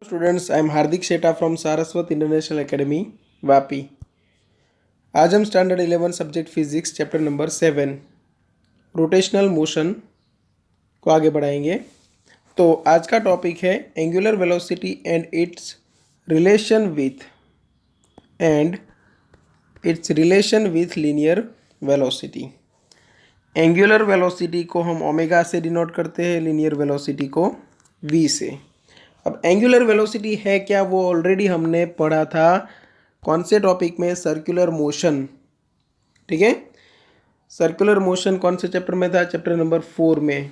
Students, I am Hardik Sheta from Saraswat International Academy Vapi. आज हम standard 11 subject physics chapter number 7 rotational motion को आगे बढ़ाएंगे। तो आज का टॉपिक है angular velocity and its relation with linear velocity. Angular velocity को हम ओमेगा से डिनोट करते हैं, लीनियर वेलोसिटी को v से। अब एंगुलर वेलोसिटी है क्या, वो ऑलरेडी हमने पढ़ा था कौन से टॉपिक में, सर्कुलर मोशन। ठीक है, सर्कुलर मोशन कौन से चैप्टर में था, चैप्टर नंबर 4 में,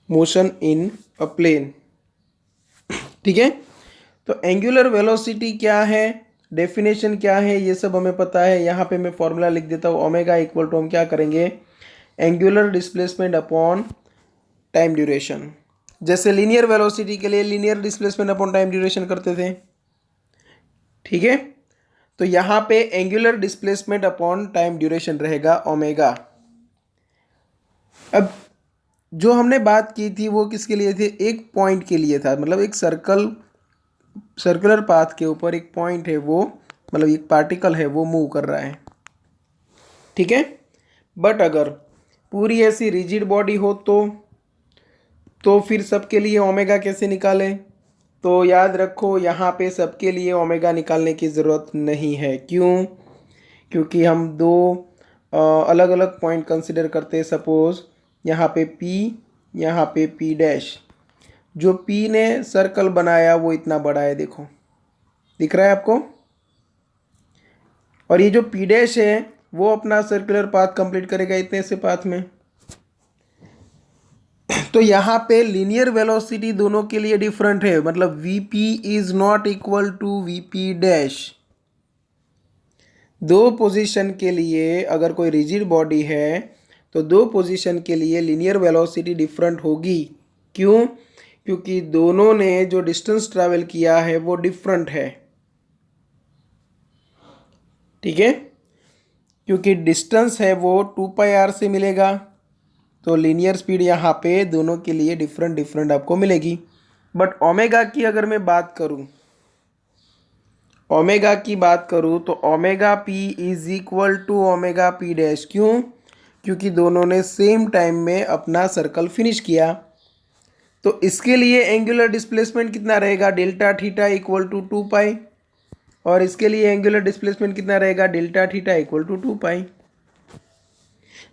मोशन इन अ प्लेन। ठीक है, तो एंगुलर वेलोसिटी क्या है, डेफिनेशन क्या है, ये सब हमें पता है। यहाँ पे मैं फॉर्मूला लिख देता हूँ, ओमेगा इक्वल टू हम क्या करेंगे, angular displacement upon time duration. जैसे लीनियर वेलोसिटी के लिए linear displacement upon time duration करते थे। ठीक है, तो यहाँ पे angular displacement upon time duration रहेगा ओमेगा। अब जो हमने बात की थी वो किसके लिए थी, एक पॉइंट के लिए था, मतलब एक सर्कुलर पाथ के ऊपर एक पॉइंट है, वो मतलब एक पार्टिकल है वो मूव कर रहा है। ठीक है, बट अगर पूरी ऐसी रिजिड बॉडी हो तो फिर सबके लिए ओमेगा कैसे निकालें। तो याद रखो, यहाँ पे सबके लिए ओमेगा निकालने की ज़रूरत नहीं है। क्यों? क्योंकि हम दो अलग अलग पॉइंट कंसिडर करते हैं। सपोज यहाँ पे P, यहाँ पे P डैश। जो P ने सर्कल बनाया वो इतना बड़ा है, देखो दिख रहा है आपको। और ये जो P डैश है वो अपना सर्कुलर पाथ कंप्लीट करेगा इतने से पाथ में। तो यहाँ पे लीनियर वेलोसिटी दोनों के लिए डिफरेंट है, मतलब Vp is not equal to Vp dash. दो पोजीशन के लिए अगर कोई रिजिड बॉडी है तो दो पोजीशन के लिए लीनियर वेलोसिटी डिफरेंट होगी। क्यों? क्योंकि दोनों ने जो डिस्टेंस ट्रैवल किया है वो डिफरेंट है। ठीक है, क्योंकि डिस्टेंस है वो 2πr से मिलेगा, तो लीनियर स्पीड यहाँ पे दोनों के लिए डिफरेंट आपको मिलेगी। बट ओमेगा की अगर मैं बात करूँ, ओमेगा की बात करूँ तो omega P is equal to omega P dash. क्यों? क्योंकि दोनों ने सेम टाइम में अपना सर्कल फिनिश किया। तो इसके लिए एंगुलर डिस्प्लेसमेंट कितना रहेगा, डेल्टा थीटा इक्वल टू 2π। और इसके लिए एंगुलर डिस्प्लेसमेंट कितना रहेगा, डेल्टा थीटा इक्वल टू 2π।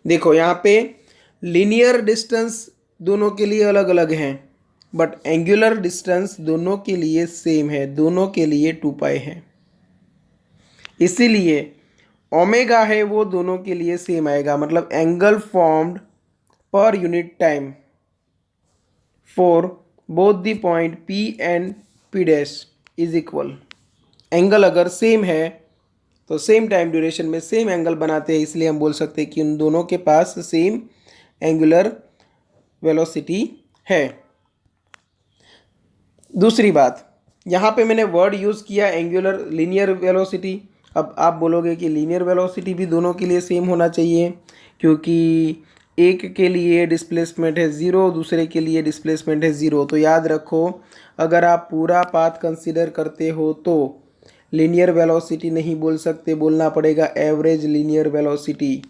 देखो यहाँ पे लीनियर डिस्टेंस दोनों के लिए अलग अलग हैं, बट एंगुलर डिस्टेंस दोनों के लिए सेम है, दोनों के लिए 2π है। इसीलिए ओमेगा है वो दोनों के लिए सेम आएगा, मतलब angle formed per unit time for both the point P and P dash is equal. Angle अगर सेम है तो सेम टाइम ड्यूरेशन में सेम एंगल बनाते हैं, इसलिए हम बोल सकते हैं कि उन दोनों के पास सेम एंगुलर वेलोसिटी है। दूसरी बात, यहाँ पे मैंने वर्ड यूज़ किया एंगुलर लीनियर वेलोसिटी। अब आप बोलोगे कि लीनियर वेलोसिटी भी दोनों के लिए सेम होना चाहिए, क्योंकि एक के लिए डिस्प्लेसमेंट है 0, दूसरे के लिए डिस्प्लेसमेंट है 0। तो याद रखो, अगर आप पूरा पाथ कंसिडर करते हो तो लीनियर वेलोसिटी नहीं बोल सकते, बोलना पड़ेगा average linear velocity.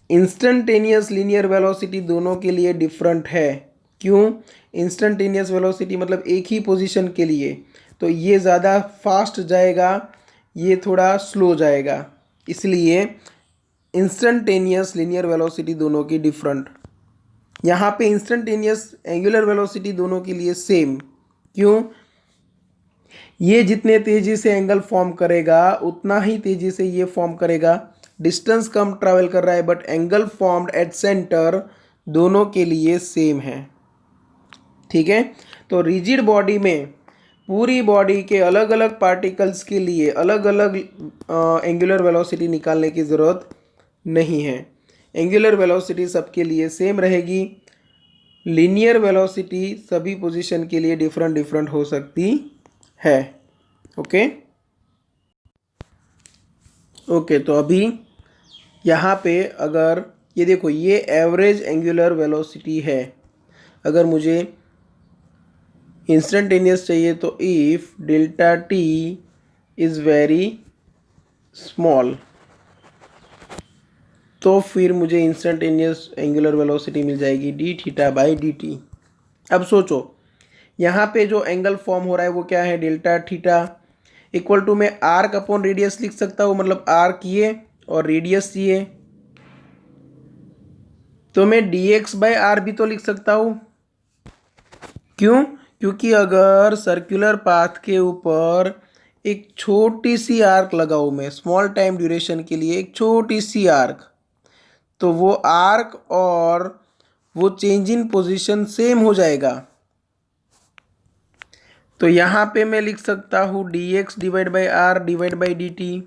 Instantaneous linear velocity दोनों के लिए डिफरेंट है। क्यों? इंस्टेंटेनियस वेलोसिटी मतलब एक ही पोजीशन के लिए, तो ये ज़्यादा फास्ट जाएगा, ये थोड़ा स्लो जाएगा, इसलिए इंस्टेंटेनियस लीनियर वेलोसिटी दोनों की डिफरेंट। यहाँ पे इंस्टेंटेनियस एंगुलर वेलोसिटी दोनों के लिए सेम। क्यों? ये जितने तेज़ी से एंगल फॉर्म करेगा उतना ही तेज़ी से ये फॉर्म करेगा। डिस्टेंस कम ट्रैवल कर रहा है, but angle formed at centre दोनों के लिए सेम है। ठीक है, तो रिजिड बॉडी में पूरी बॉडी के अलग अलग पार्टिकल्स के लिए अलग अलग एंगुलर वेलोसिटी निकालने की ज़रूरत नहीं है। एंगुलर वेलोसिटी सबके लिए सेम रहेगी। लीनियर वेलोसिटी सभी पोजीशन के लिए डिफरेंट हो सकती है। ओके, तो अभी यहाँ पे अगर ये देखो, ये एवरेज एंगुलर वेलोसिटी है। अगर मुझे इंस्टेंटेनियस चाहिए तो if delta T is very small तो फिर मुझे इंस्टेंटेनियस एंगुलर वेलोसिटी मिल जाएगी D theta by D T. अब सोचो यहाँ पे जो एंगल फॉर्म हो रहा है वो क्या है, डेल्टा थीटा इक्वल टू मैं आर्क अपॉन रेडियस लिख सकता हूँ, मतलब आर्क ये और रेडियस ये, तो मैं डी एक्स बाई आर भी तो लिख सकता हूँ। क्यों? क्योंकि अगर सर्कुलर पाथ के ऊपर एक छोटी सी आर्क लगाऊँ मैं स्मॉल टाइम ड्यूरेशन के लिए, एक छोटी सी आर्क, तो वो आर्क और वो चेंज इन पोजीशन सेम हो जाएगा। तो यहाँ पे मैं लिख सकता हूँ D X divide by R divide by D T.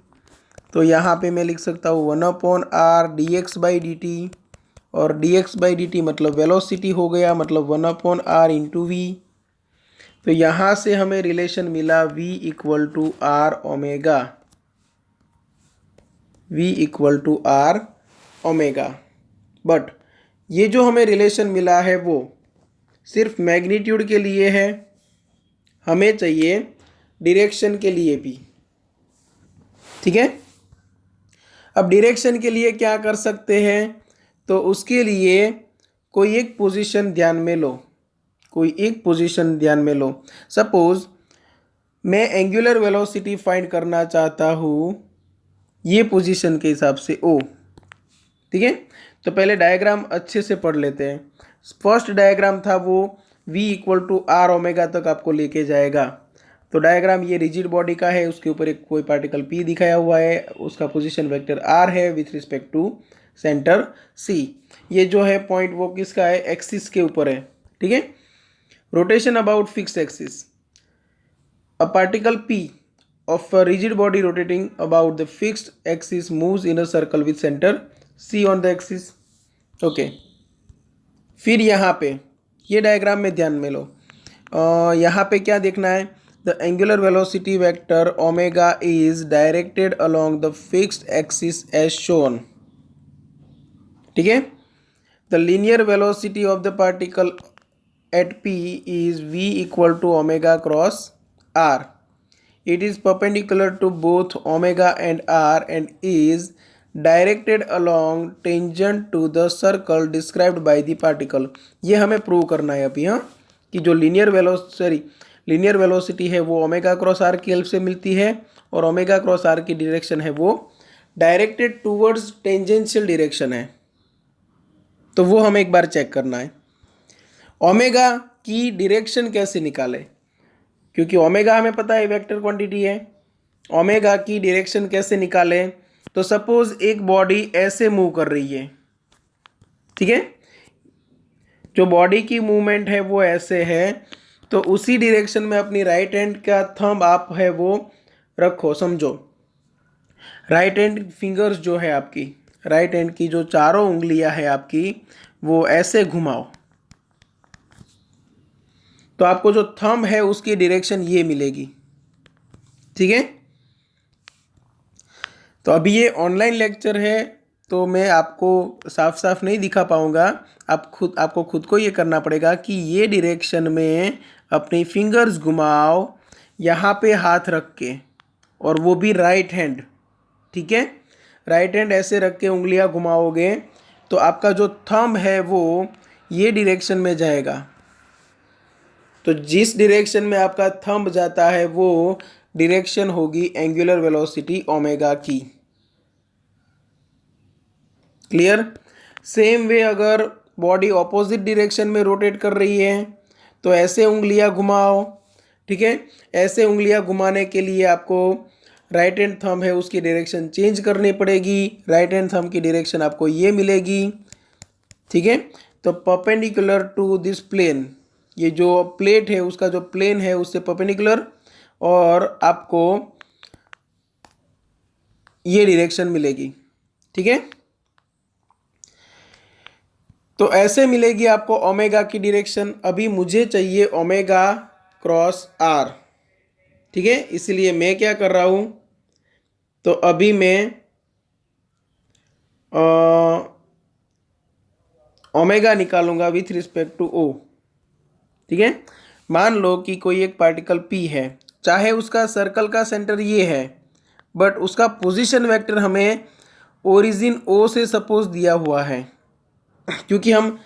तो यहाँ पे मैं लिख सकता हूँ 1/r dx/dt, और dx/dt मतलब वेलोसिटी हो गया, मतलब 1/r इंटू वी। तो यहाँ से हमें रिलेशन मिला v equal to R omega, v equal to R omega. But ये जो हमें रिलेशन मिला है वो सिर्फ मैग्नीट्यूड के लिए है, हमें चाहिए डायरेक्शन के लिए भी। ठीक है, अब डायरेक्शन के लिए क्या कर सकते हैं, तो उसके लिए कोई एक पोजीशन ध्यान में लो, कोई एक पोजीशन ध्यान में लो। सपोज मैं एंगुलर वेलोसिटी फाइंड करना चाहता हूँ ये पोजीशन के हिसाब से ओ। ठीक है, तो पहले डायग्राम अच्छे से पढ़ लेते हैं। फर्स्ट डायग्राम था वो v equal to R omega तक आपको लेके जाएगा। तो डायग्राम ये रिजिड बॉडी का है, उसके ऊपर एक कोई पार्टिकल p दिखाया हुआ है, उसका पोजीशन वेक्टर r है with respect to centre c। ये जो है पॉइंट वो किसका है, एक्सिस के ऊपर है। ठीक है, rotation about fixed axis, a particle p of a rigid body rotating about the fixed axis moves in a circle with center c on the axis। Okay, फिर यहाँ पे ये डायग्राम में ध्यान में लो, यहाँ पे क्या देखना है, the angular velocity vector omega is directed along the fixed axis as shown. ठीक है, the linear velocity of the particle at p is v equal to omega cross r। It is perpendicular to both omega and r and is directed along tangent to the circle described by the particle। ये हमें prove करना है अभी, हाँ, कि जो linear velocity है वो ओमेगा क्रॉस आर की हेल्प से मिलती है, और ओमेगा क्रॉस आर की डायरेक्शन है वो डायरेक्टेड टूवर्ड्स टेंजेंशियल डायरेक्शन है। तो वो हमें एक बार चेक करना है। ओमेगा की डायरेक्शन कैसे निकाले, क्योंकि ओमेगा हमें पता है वेक्टर क्वांटिटी है। ओमेगा की डायरेक्शन कैसे निकालें, तो सपोज एक बॉडी ऐसे मूव कर रही है। ठीक है, जो बॉडी की मूवमेंट है वो ऐसे है, तो उसी डायरेक्शन में अपनी राइट हैंड का थंब आप है वो रखो। समझो राइट हैंड फिंगर्स जो है आपकी, राइट हैंड की जो चारों उंगलियां है आपकी, वो ऐसे घुमाओ, तो आपको जो थंब है उसकी डायरेक्शन ये मिलेगी। ठीक है, तो अभी ये ऑनलाइन लेक्चर है तो मैं आपको साफ साफ नहीं दिखा पाऊँगा, आपको खुद को ये करना पड़ेगा कि ये डायरेक्शन में अपनी फिंगर्स घुमाओ यहाँ पे हाथ रख के, और वो भी राइट हैंड। ठीक है, राइट हैंड ऐसे रख के उंगलियाँ घुमाओगे तो आपका जो थंब है वो ये डायरेक्शन में जाएगा। तो जिस डायरेक्शन में आपका थंब जाता है वो डायरेक्शन होगी एंगुलर वेलोसिटी ओमेगा की। क्लियर? सेम वे अगर बॉडी ऑपोजिट डायरेक्शन में रोटेट कर रही है तो ऐसे उंगलियां घुमाओ। ठीक है, ऐसे उंगलियां घुमाने के लिए आपको राइट हैंड थंब है उसकी डायरेक्शन चेंज करनी पड़ेगी। राइट हैंड थंब की डायरेक्शन आपको ये मिलेगी। ठीक है, तो परपेंडिकुलर टू दिस प्लेन, ये जो प्लेट है उसका जो प्लेन है उससे परपेंडिकुलर, और आपको ये डायरेक्शन मिलेगी। ठीक है, तो ऐसे मिलेगी आपको ओमेगा की डायरेक्शन। अभी मुझे चाहिए ओमेगा क्रॉस आर। ठीक है, इसलिए मैं क्या कर रहा हूं, तो अभी मैं ओमेगा निकालूंगा विथ रिस्पेक्ट टू ओ। ठीक है, मान लो कि कोई एक पार्टिकल P है, चाहे उसका सर्कल का सेंटर ये है, बट उसका पोजीशन वेक्टर हमें ओरिजिन O से सपोज दिया हुआ है, क्योंकि हम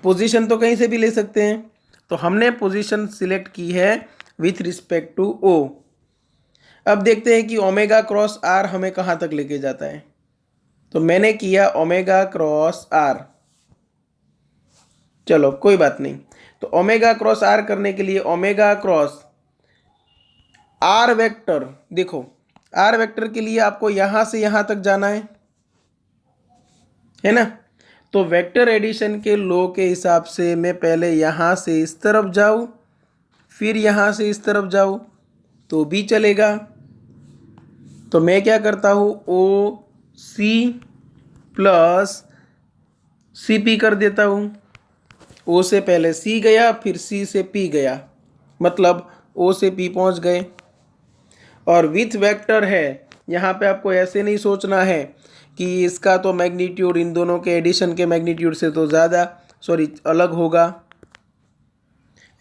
पोजीशन तो कहीं से भी ले सकते हैं, तो हमने पोजीशन सिलेक्ट की है विथ रिस्पेक्ट टू O। अब देखते हैं कि ओमेगा क्रॉस R हमें कहाँ तक लेके जाता है। तो मैंने किया ओमेगा क्रॉस R, चलो कोई बात नहीं। तो ओमेगा क्रॉस R करने के लिए ओमेगा क्रॉस R वेक्टर, देखो R वेक्टर के लिए आपको यहां से यहां तक जाना है ना। तो वेक्टर एडिशन के लॉ के हिसाब से मैं पहले यहां से इस तरफ जाऊं, फिर यहां से इस तरफ जाऊं तो भी चलेगा। तो मैं क्या करता हूं, ओ सी प्लस सी पी कर देता हूं। ओ से पहले सी गया, फिर सी से पी गया, मतलब ओ से पी पहुंच गए। और विथ वेक्टर है, यहाँ पे आपको ऐसे नहीं सोचना है कि इसका तो मैग्नीट्यूड इन दोनों के एडिशन के मैग्नीट्यूड से तो ज़्यादा अलग होगा,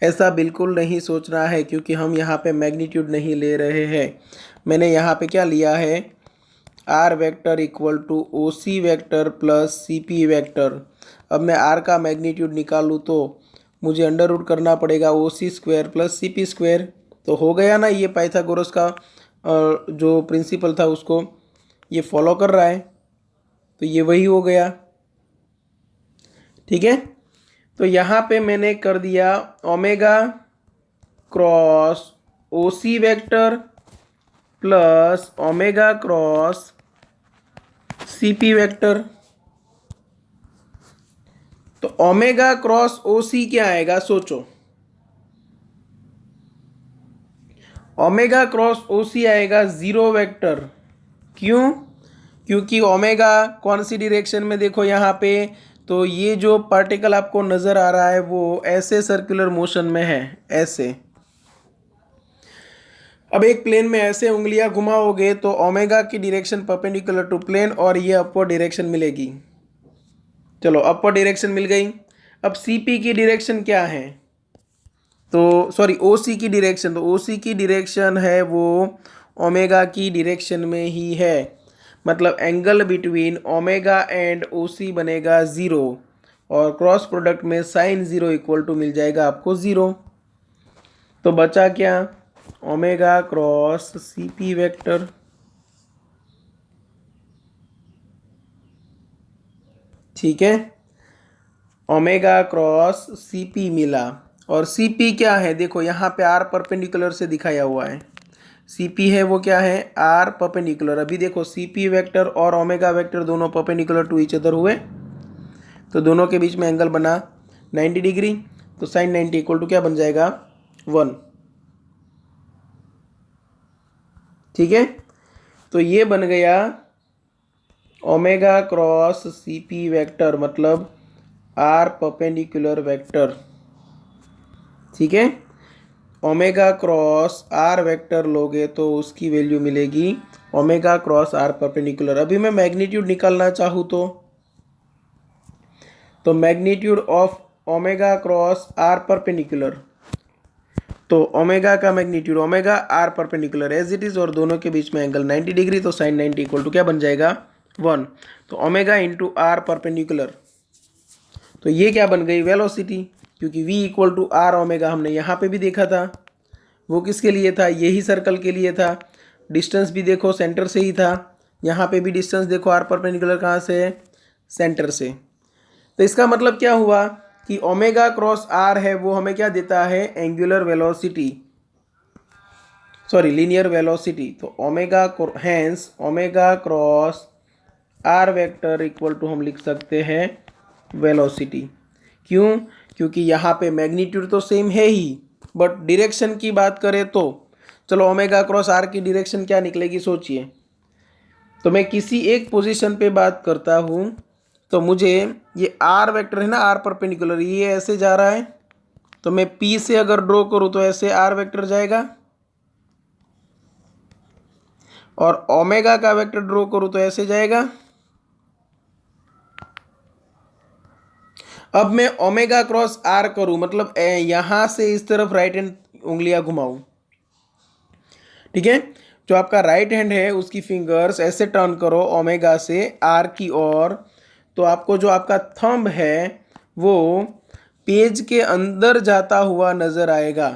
ऐसा बिल्कुल नहीं सोचना है, क्योंकि हम यहाँ पे मैग्नीट्यूड नहीं ले रहे हैं। मैंने यहाँ पे क्या लिया है, R vector equal to O C vector plus C P vector. अब मैं आर का मैग्नीट्यूड निकालूँ तो मुझे अंडर रूट करना पड़ेगा O C square plus C P square. तो हो गया ना, ये पाइथागोरस का जो प्रिंसिपल था उसको ये फॉलो कर रहा है, तो ये वही हो गया। ठीक है, तो यहाँ पे मैंने कर दिया omega cross O C vector plus omega cross C P vector. तो ओमेगा क्रॉस ओ सी क्या आएगा, सोचो। ओमेगा क्रॉस ओ सी आएगा जीरो वेक्टर। क्यों? क्योंकि ओमेगा कौन सी डायरेक्शन में, देखो यहाँ पे, तो ये जो पार्टिकल आपको नजर आ रहा है वो ऐसे सर्कुलर मोशन में है, ऐसे। अब एक प्लेन में ऐसे उंगलियां घुमाओगे तो ओमेगा की डायरेक्शन परपेंडिकुलर टू प्लेन और ये अपवर्ड डायरेक्शन मिलेगी। चलो अपवर्ड डायरेक्शन मिल गई। अब सीपी की डायरेक्शन क्या है, तो सॉरी ओसी की डायरेक्शन, तो ओसी की डायरेक्शन है वो ओमेगा की डायरेक्शन में ही है, मतलब angle between omega and OC बनेगा ज़ीरो, और क्रॉस प्रोडक्ट में साइन ज़ीरो इक्वल टू मिल जाएगा आपको ज़ीरो। तो बचा क्या, omega cross C P vector. ठीक है, ओमेगा क्रॉस सी पी मिला। और सी पी क्या है, देखो यहाँ पे आर परपेंडिकुलर से दिखाया हुआ है। सी पी है वो क्या है, आर परपेंडिकुलर। अभी देखो सी पी वेक्टर और ओमेगा वेक्टर दोनों परपेंडिकुलर टू ईच अदर हुए, तो दोनों के बीच में एंगल बना 90 डिग्री। तो साइन 90 इक्वल टू क्या बन जाएगा, 1। ठीक है, तो ये बन गया omega cross C P vector, मतलब आर परपेंडिकुलर वेक्टर। ठीक है, ओमेगा क्रॉस आर वेक्टर लोगे तो उसकी वैल्यू मिलेगी ओमेगा क्रॉस आर परपेंडिकुलर। अभी मैं मैग्नीट्यूड निकालना चाहूँ तो magnitude of omega cross R perpendicular, तो ओमेगा का magnitude omega R perpendicular as it is, और दोनों के बीच में एंगल 90 डिग्री, तो साइन 90 इक्वल टू क्या बन जाएगा, 1। तो ओमेगा इंटू आर परपेंडिकुलर, तो ये क्या बन गई, वेलोसिटी, क्योंकि v equal to R omega हमने यहाँ पे भी देखा था। वो किसके लिए था, यही सर्कल के लिए था। डिस्टेंस भी देखो सेंटर से ही था, यहाँ पे भी डिस्टेंस देखो आर परपेंडिकुलर कहाँ से है, सेंटर से। तो इसका मतलब क्या हुआ कि ओमेगा क्रॉस आर है वो हमें क्या देता है, angular velocity, sorry linear velocity. तो omega hence omega cross R vector equal to हम लिख सकते हैं वेलोसिटी। क्यों? क्योंकि यहाँ पे मैग्नीट्यूड तो सेम है ही, बट डायरेक्शन की बात करें तो चलो ओमेगा क्रॉस आर की डायरेक्शन क्या निकलेगी सोचिए। तो मैं किसी एक पोजीशन पे बात करता हूँ, तो मुझे ये आर वेक्टर है ना, आर परपेंडिकुलर, ये ऐसे जा रहा है, तो मैं पी से अगर ड्रॉ करूँ तो ऐसे आर वेक्टर जाएगा, और ओमेगा का वेक्टर ड्रॉ करूँ तो ऐसे जाएगा। अब मैं ओमेगा क्रॉस आर करूँ, मतलब यहाँ से इस तरफ राइट हैंड उंगलियाँ घुमाऊँ, ठीक है। जो आपका राइट हैंड है उसकी फिंगर्स ऐसे टर्न करो ओमेगा से आर की ओर, तो आपको जो आपका थंब है वो पेज के अंदर जाता हुआ नजर आएगा।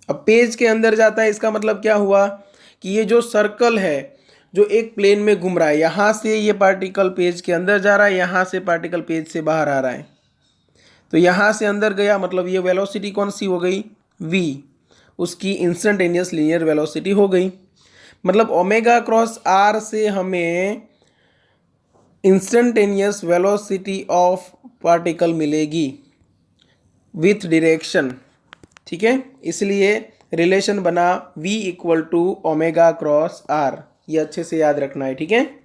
अब पेज के अंदर जाता है इसका मतलब क्या हुआ कि ये जो सर्कल है जो एक प्लेन में घूम रहा है, यहाँ से ये पार्टिकल पेज के अंदर जा रहा है, यहाँ से पार्टिकल पेज से बाहर आ रहा है। तो यहाँ से अंदर गया मतलब ये वेलोसिटी कौन सी हो गई, v, उसकी इंस्टेंटेनियस लीनियर वेलोसिटी हो गई। मतलब ओमेगा क्रॉस आर से हमें इंस्टेंटेनियस वेलोसिटी ऑफ पार्टिकल मिलेगी विथ डायरेक्शन, ठीक है। इसलिए रिलेशन बना v equal to omega cross R, ये अच्छे से याद रखना है, ठीक है।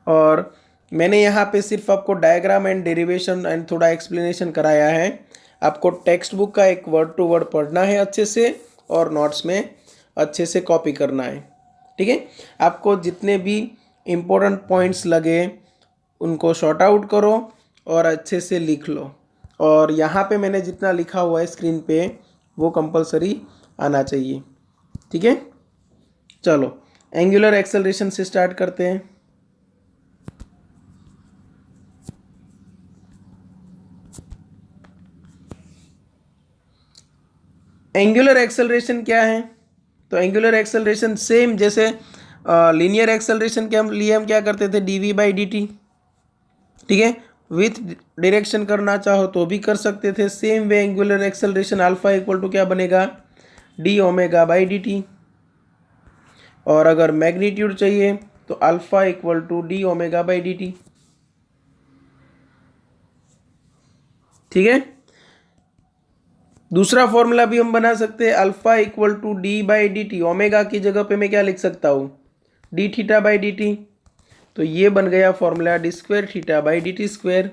और मैंने यहाँ पे सिर्फ आपको डायग्राम एंड डेरिवेशन एंड थोड़ा एक्सप्लेनेशन कराया है। आपको टेक्स्ट बुक का एक वर्ड टू वर्ड पढ़ना है अच्छे से और नोट्स में अच्छे से कॉपी करना है, ठीक है। आपको जितने भी इम्पोर्टेंट पॉइंट्स लगे उनको शॉर्ट आउट करो और अच्छे से लिख लो। और यहाँ पे मैंने जितना लिखा हुआ है स्क्रीन पे वो कंपलसरी आना चाहिए, ठीक है। चलो एंगुलर एक्सेलरेशन से स्टार्ट करते हैं। एंगुलर एक्सेलरेशन क्या है, तो एंगुलर एक्सेलरेशन सेम जैसे लीनियर एक्सेलरेशन के लिए हम क्या करते थे, dv/dt, ठीक है। विथ डायरेक्शन करना चाहो तो भी कर सकते थे। Same way angular acceleration alpha equal to क्या बनेगा, d⍵/dt। और अगर मैग्नीट्यूड चाहिए तो अल्फा इक्वल टू d⍵/dt, ठीक है। दूसरा फॉर्मूला भी हम बना सकते हैं, alpha equal to d/dt। Omega की जगह पे मैं क्या लिख सकता हूँ, d∼/dt। तो ये बन गया फॉर्मूला d²θ/dt²।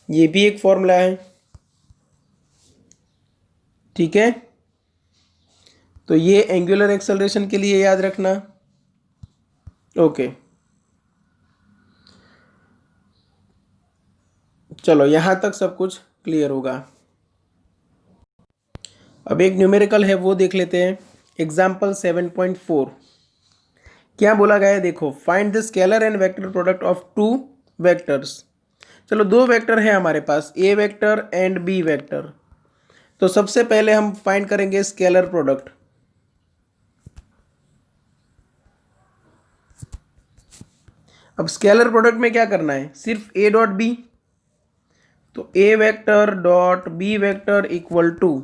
ये भी एक फॉर्मूला है, ठीक है। तो ये एंगुलर एक्सेलरेशन के लिए याद रखना, ओके। चलो यहाँ तक सब कुछ क्लियर होगा। अब एक न्यूमेरिकल है वो देख लेते हैं। एग्जाम्पल 7.4 क्या बोला गया है, देखो, find the scalar and vector product of two vectors. चलो दो वेक्टर है हमारे पास, A vector and B vector. तो सबसे पहले हम फाइंड करेंगे स्केलर प्रोडक्ट। अब स्केलर प्रोडक्ट में क्या करना है, सिर्फ ए डॉट बी। तो A vector dot B vector equal to,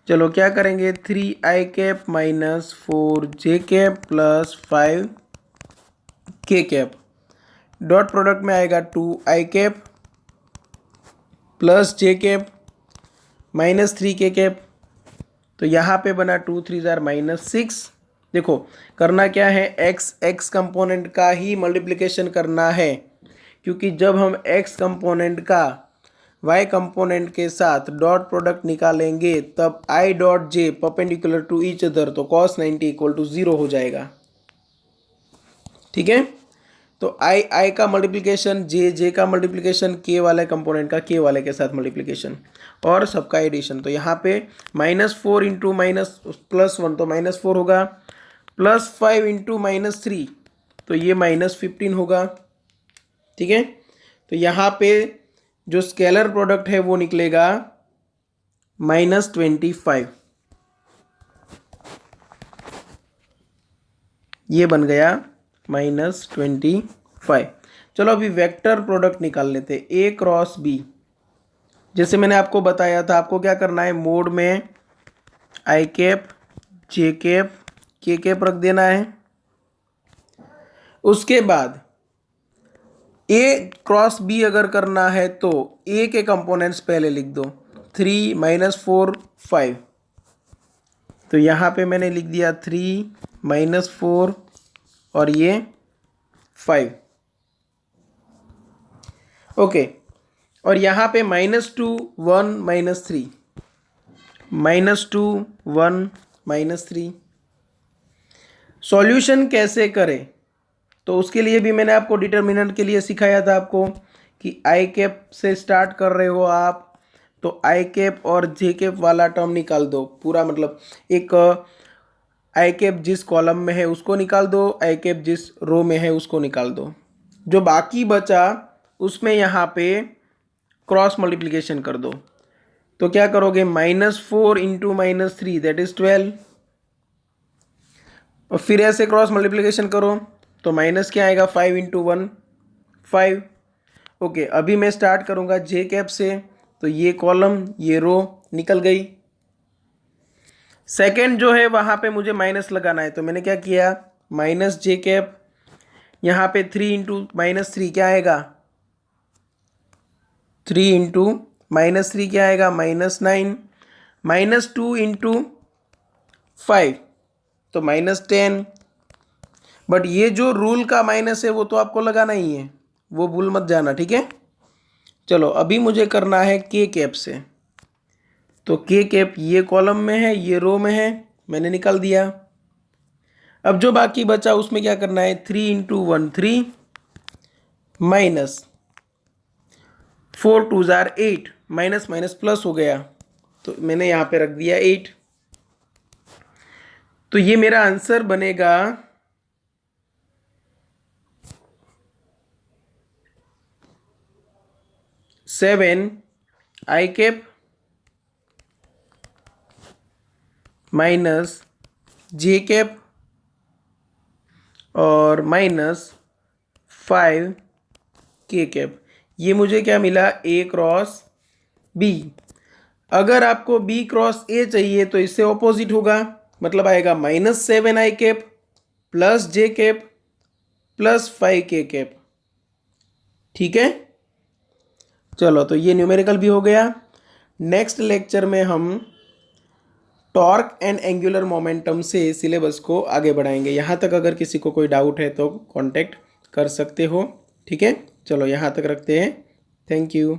चलो क्या करेंगे, 3i cap minus 4j cap plus 5k cap. Dot product में आएगा 2i cap plus j cap minus 3k cap. तो यहाँ पे बना 2 3 जार -6। देखो करना क्या है, x कंपोनेंट का ही मल्टीप्लिकेशन करना है, क्योंकि जब हम x कंपोनेंट का y कंपोनेंट के साथ डॉट प्रोडक्ट निकालेंगे तब i dot j perpendicular to each other, तो cos 90 इक्वल टू 0 हो जाएगा, ठीक है। तो i का मल्टीप्लिकेशन j का मल्टीप्लिकेशन k वाले कंपोनेंट का k वाले के साथ मल्टीप्लिकेशन और सबका एडिशन। तो यहाँ पे -4 इंटू माइनस प्लस 1 तो -4 होगा, प्लस 5 इंटू -3 तो ये -15 होगा, ठीक है। तो यहाँ पे जो स्केलर प्रोडक्ट है वो निकलेगा -25। ये बन गया -25। चलो अभी वेक्टर प्रोडक्ट निकाल लेते, ए क्रॉस बी। जैसे मैंने आपको बताया था, आपको क्या करना है, मोड में i cap j cap k cap रख देना है। उसके बाद ए क्रॉस बी अगर करना है तो ए के कंपोनेंट्स पहले लिख दो, 3 -4 5। तो यहाँ पे मैंने लिख दिया 3 -4 और ये 5, ओके। और यहाँ पे -2 1 -3 -2 1 -3। सॉल्यूशन कैसे करें, तो उसके लिए भी मैंने आपको डिटर्मिनेंट के लिए सिखाया था आपको कि आई कैप से स्टार्ट कर रहे हो आप, तो आई कैप और जे कैप वाला टर्म निकाल दो पूरा, मतलब एक आई कैप जिस कॉलम में है उसको निकाल दो, आई कैप जिस रो में है उसको निकाल दो। जो बाकी बचा उसमें यहाँ पे क्रॉस मल्टीप्लिकेशन कर दो। तो क्या करोगे, -4 इंटू -3 दैट इज 12, और फिर ऐसे क्रॉस मल्टीप्लिकेशन करो तो माइनस क्या आएगा, 5 इंटू 1 5। ओके, अभी मैं स्टार्ट करूँगा जे कैप से, तो ये कॉलम ये रो निकल गई। सेकेंड जो है वहाँ पे मुझे माइनस लगाना है, तो मैंने क्या किया, माइनस जे कैप, यहाँ पे 3 इंटू -3 क्या आएगा, 3 इंटू -3 क्या आएगा, -9, -2 इंटू 5 तो -10। बट ये जो रूल का माइनस है वो तो आपको लगाना ही है, वो भूल मत जाना, ठीक है। चलो अभी मुझे करना है के कैप से, तो के कैप ये कॉलम में है ये रो में है, मैंने निकाल दिया। अब जो बाकी बचा उसमें क्या करना है, 3 into 1 3 minus 4 2 jar 8, minus minus plus हो गया, तो मैंने यहाँ पे रख दिया 8। तो ये मेरा आंसर बनेगा 7 आई कैप माइनस जे कैप और -5 के कैप। ये मुझे क्या मिला, ए क्रॉस बी। अगर आपको बी क्रॉस ए चाहिए तो इससे ऑपोजिट होगा, मतलब आएगा -7 आई कैप प्लस जे कैप प्लस 5 के कैप, ठीक है। चलो तो ये न्यूमेरिकल भी हो गया। नेक्स्ट लेक्चर में हम टॉर्क एंड एंगुलर मोमेंटम से सिलेबस को आगे बढ़ाएंगे। यहाँ तक अगर किसी को कोई डाउट है तो कांटेक्ट कर सकते हो, ठीक है। चलो यहाँ तक रखते हैं, थैंक यू।